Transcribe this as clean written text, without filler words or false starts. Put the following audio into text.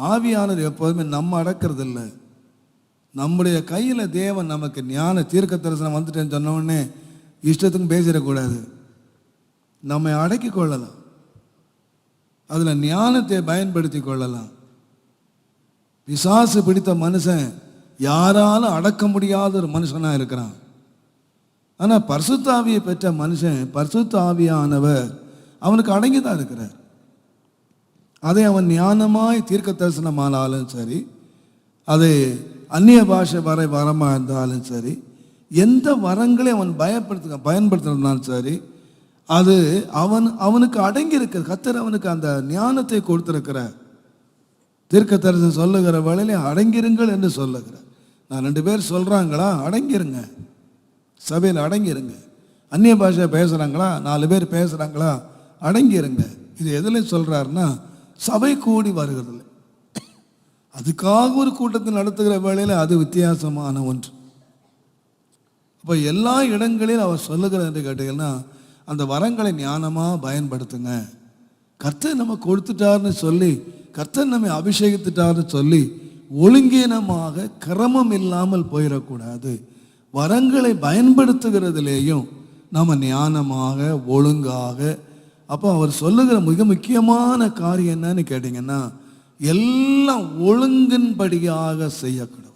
ஆவியானவர் எப்போதுமே நம்ம அடக்கிறது இல்லை. நம்முடைய கையில் தேவன் நமக்கு ஞான தீர்க்க தரிசனம் வந்துட்டேன்னு சொன்ன உடனே இஷ்டத்துக்கும் பேசிடக்கூடாது. நம்மை அடக்கி கொள்ளலாம், அதில் ஞானத்தை பயன்படுத்தி கொள்ளலாம். பிசாசு பிடித்த மனுஷன் யாராலும் அடக்க முடியாத ஒரு மனுஷனாக இருக்கிறான். ஆனால் பரிசுத்த ஆவியை பெற்ற மனுஷன், பரிசுத்த ஆவியானவர் அவனுக்கு அடங்கி தான் இருக்கிறார். அதை அவன் ஞானமாய் தீர்க்க தரிசனமானாலும் சரி, அது அந்நிய பாஷை வரமாக இருந்தாலும் சரி, எந்த வரங்களை அவன் பயன்படுத்தினாலும் சரி, அது அவனுக்கு அடங்கி இருக்கிற கர்த்தர் அவனுக்கு அந்த ஞானத்தை கொடுத்திருக்கிறார். தீர்க்க தரிசனம் சொல்லுகிற வேளையிலே அடங்கிருங்கள் என்று சொல்லுகிறார். நான் 2 பேர் சொல்கிறாங்களா, அடங்கிருங்க, சபையில் அடங்கிருங்க. அந்நிய பாஷை பேசுகிறாங்களா, 4 பேர் பேசுகிறாங்களா, அடங்கிருங்க. இது எதில் சொல்கிறாருன்னா, சபை கூடி வருகிறதில்லை. அதுக்காக ஒரு கூட்டத்தை நடத்துகிற வேளையில் அது வித்தியாசமான ஒன்று. அப்போ எல்லா இடங்களிலும் அவர் சொல்லுகிற என்று கேட்டீங்கன்னா, அந்த வரங்களை ஞானமாக பயன்படுத்துங்க. கர்த்தர் நம்ம கொடுத்துட்டார்னு சொல்லி, கர்த்தர் நம்மை அபிஷேகித்துட்டார்னு சொல்லி ஒழுங்கீனமாக கிரமம் இல்லாமல் போயிடக்கூடாது. வரங்களை பயன்படுத்துகிறதுலேயும் நம்ம ஞானமாக ஒழுங்காக. அப்போ அவர் சொல்லுகிற மிக முக்கியமான காரியம் என்னன்னு கேட்டிங்கன்னா, எல்லாம் ஒழுங்கின்படியாக செய்யக்கூடாது.